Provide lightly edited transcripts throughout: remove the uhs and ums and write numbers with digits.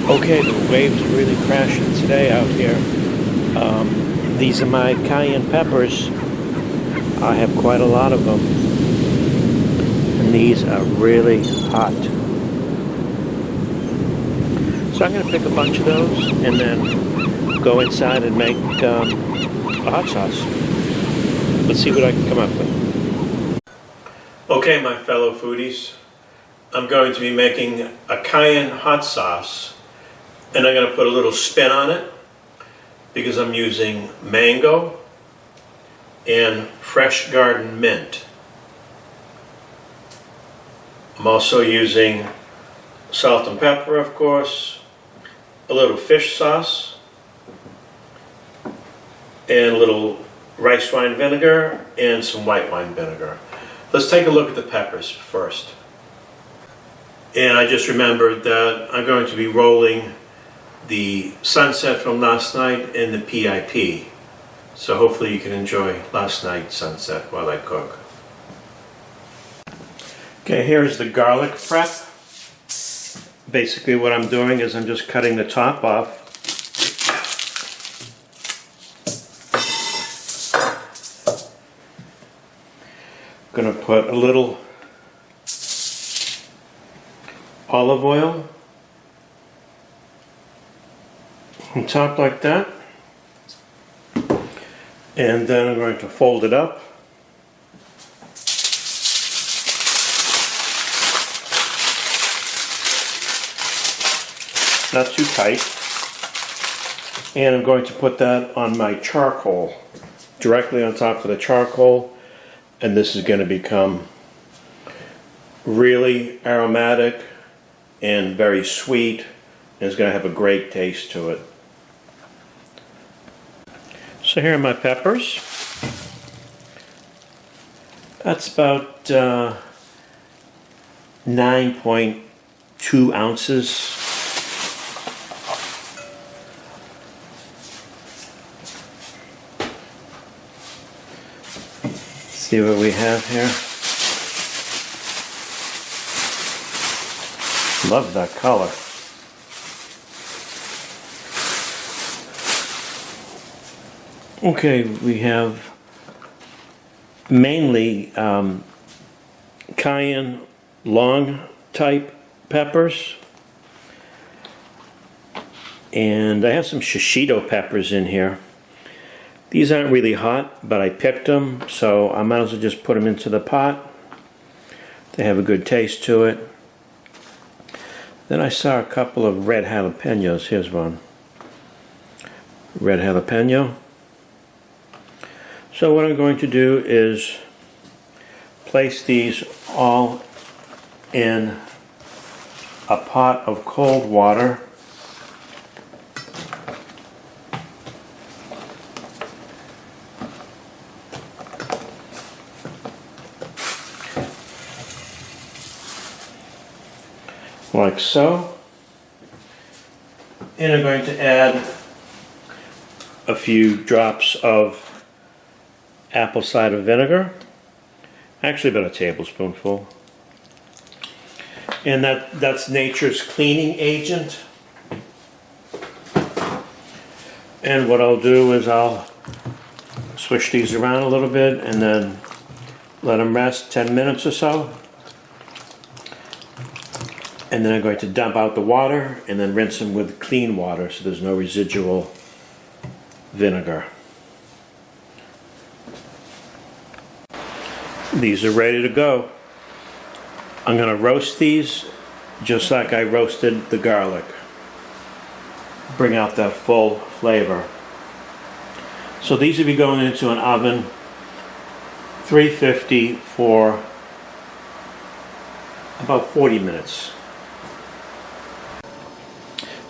Okay, the waves are really crashing today out here. These are my cayenne peppers. I have quite a lot of them. And these are really hot. So I'm going to pick a bunch of those and then go inside and make a hot sauce. Let's see what I can come up with. Okay, my fellow foodies. I'm going to be making a cayenne hot sauce. And I'm going to put a little spin on it because I'm using mango and fresh garden mint. I'm also using salt and pepper, of course, a little fish sauce, and a little rice wine vinegar and some white wine vinegar. Let's take a look at the peppers first. And I just remembered that I'm going to be rolling the sunset from last night and the PIP. So hopefully you can enjoy last night's sunset while I cook. Okay, here's the garlic prep. Basically what I'm doing is I'm just cutting the top off. I'm going to put a little olive oil on top like that, and then I'm going to fold it up. Not too tight. And I'm going to put that on my charcoal, directly on top of the charcoal, and this is going to become really aromatic and very sweet, and it's going to have a great taste to it. So here are my peppers. That's about 9.2 ounces. See what we have here. Love that color. Okay, we have mainly cayenne long type peppers, and I have some shishito peppers in here. These aren't really hot, but I picked them, so I might as well just put them into the pot. They have a good taste to it. Then I saw a couple of red jalapenos. Here's one. Red jalapeno. So what I'm going to do is place these all in a pot of cold water. Like so. And I'm going to add a few drops of apple cider vinegar, actually about a tablespoonful, and that's nature's cleaning agent. And what I'll do is I'll swish these around a little bit and then let them rest 10 minutes or so, and then I'm going to dump out the water and then rinse them with clean water so there's no residual vinegar. These are ready to go. I'm going to roast these just like I roasted the garlic. Bring out that full flavor. So these will be going into an oven, 350 for about 40 minutes.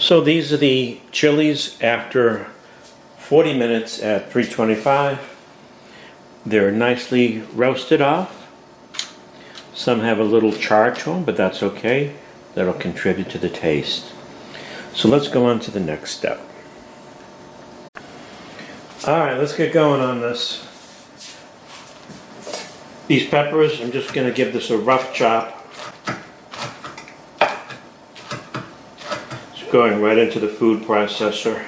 So these are the chilies after 40 minutes at 325. They're nicely roasted off. Some have a little char to them, but that's okay. That'll contribute to the taste. So let's go on to the next step. Alright, let's get going on this. These peppers, I'm just going to give this a rough chop. Just going right into the food processor.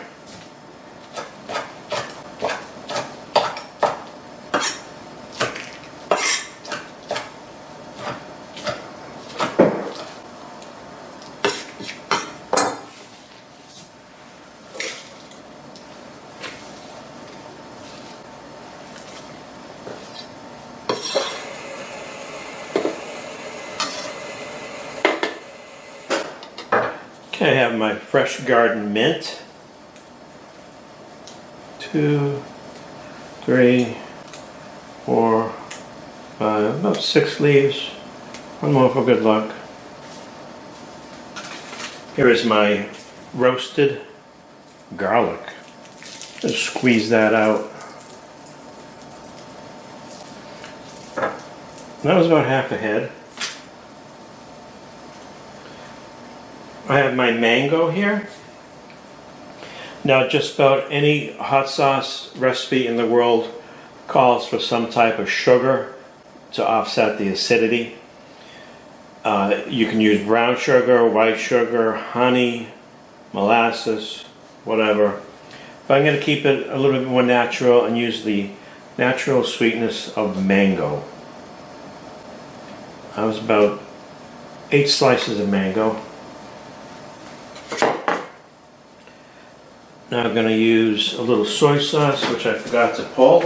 Okay, I have my fresh garden mint. 2, 3, 4, 5, about 6 leaves. One more for good luck. Here is my roasted garlic. Just squeeze that out. That was about half a head. I have my mango here. Now, just about any hot sauce recipe in the world calls for some type of sugar to offset the acidity. You can use brown sugar, white sugar, honey, molasses, whatever. But I'm going to keep it a little bit more natural and use the natural sweetness of mango. That was about 8 slices of mango. Now I'm going to use a little soy sauce, which I forgot to pull.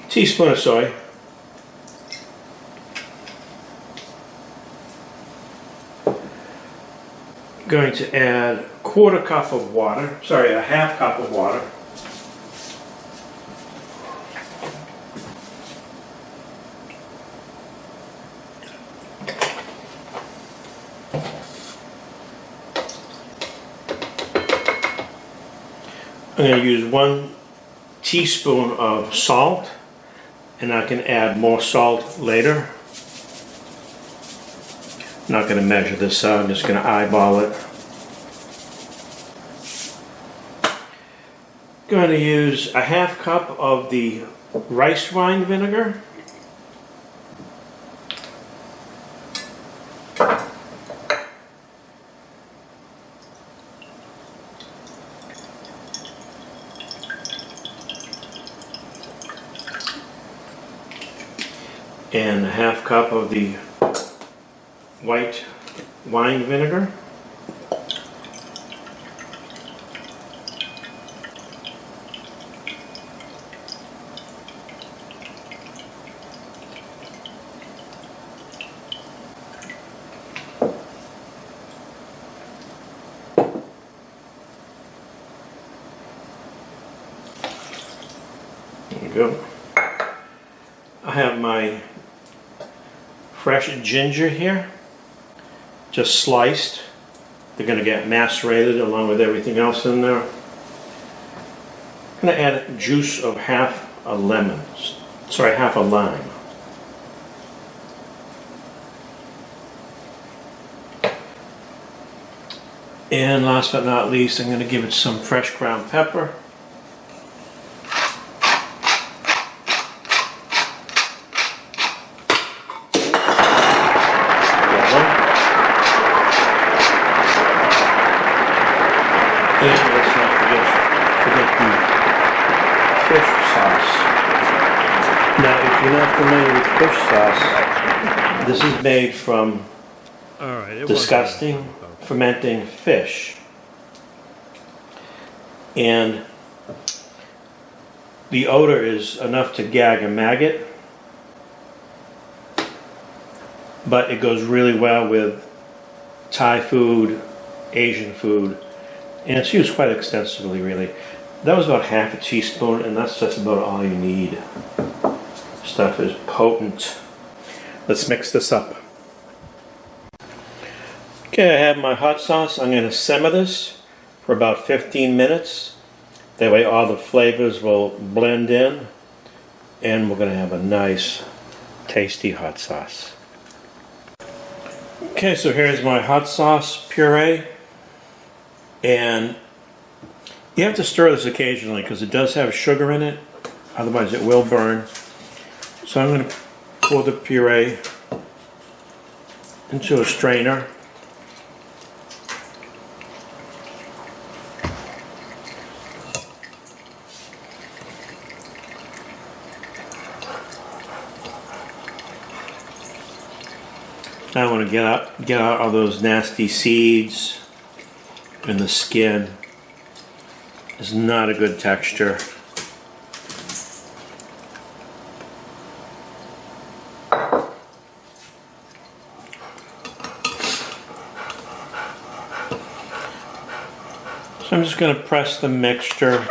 Teaspoon of soy. Going to add a half cup of water. I'm going to use 1 teaspoon of salt, and I can add more salt later. I'm not going to measure this out, I'm just going to eyeball it. Going to use a half cup of the rice wine vinegar. And a half cup of the white wine vinegar. There we go. I have my fresh ginger here, just sliced. They're going to get macerated along with everything else in there. I'm going to add juice of half a lime. And last but not least, I'm going to give it some fresh ground pepper. And let's not forget the fish sauce. Now, if you're not familiar with fish sauce, this is made from disgusting, fermenting fish. And the odor is enough to gag a maggot, but it goes really well with Thai food, Asian food, and it's used quite extensively, really. That was about half a teaspoon, and that's just about all you need. Stuff is potent. Let's mix this up. Okay, I have my hot sauce. I'm going to simmer this for about 15 minutes. That way all the flavors will blend in, and we're going to have a nice, tasty hot sauce. Okay, so here's my hot sauce puree. And You have to stir this occasionally because it does have sugar in it, otherwise it will burn. So I'm going to pour the puree into a strainer. I want to get out all those nasty seeds and the skin. It's not a good texture. So I'm just going to press the mixture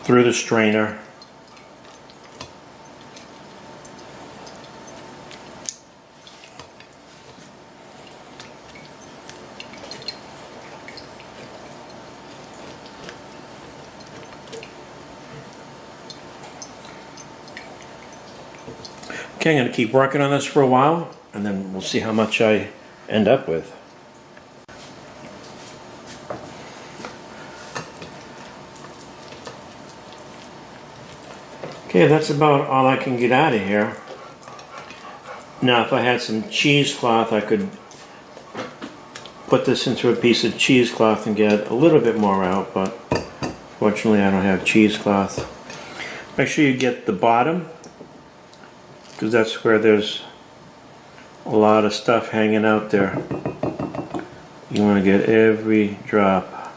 through the strainer. Okay, I'm going to keep working on this for a while, and then we'll see how much I end up with. Okay, that's about all I can get out of here. Now, if I had some cheesecloth, I could put this into a piece of cheesecloth and get a little bit more out, but fortunately I don't have cheesecloth. Make sure you get the bottom, because that's where there's a lot of stuff hanging out there. You want to get every drop.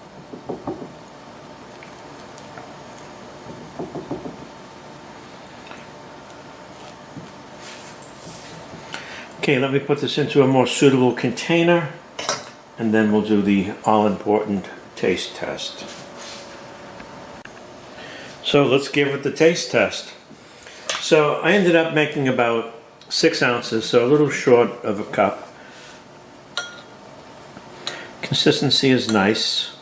Okay, let me put this into a more suitable container, and then we'll do the all-important taste test. So let's give it the taste test. So I ended up making about 6 ounces, so a little short of a cup. Consistency is nice.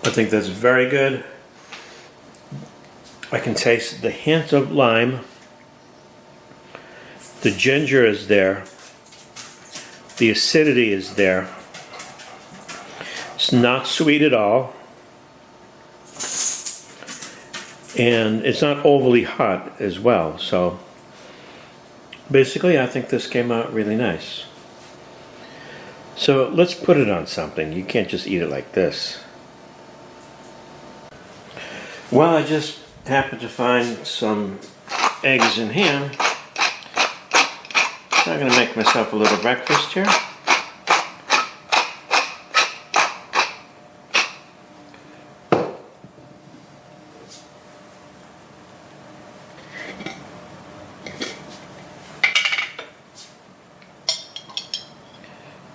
I think that's very good. I can taste the hint of lime. The ginger is there. The acidity is there. It's not sweet at all. And it's not overly hot as well. So basically, I think this came out really nice. So let's put it on something. You can't just eat it like this. Well, I just happened to find some eggs and ham. So I'm going to make myself a little breakfast here.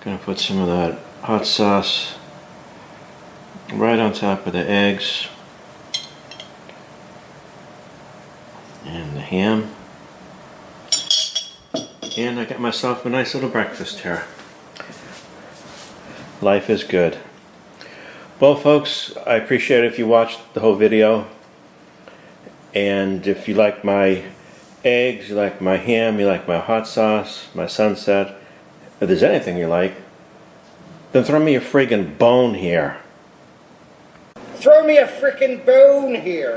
Going to put some of that hot sauce right on top of the eggs and the ham. And I got myself a nice little breakfast here. Life is good. Well, folks, I appreciate it if you watched the whole video. And if you like my eggs, you like my ham, you like my hot sauce, my sunset, if there's anything you like, then throw me a friggin' bone here. Throw me a frickin' bone here.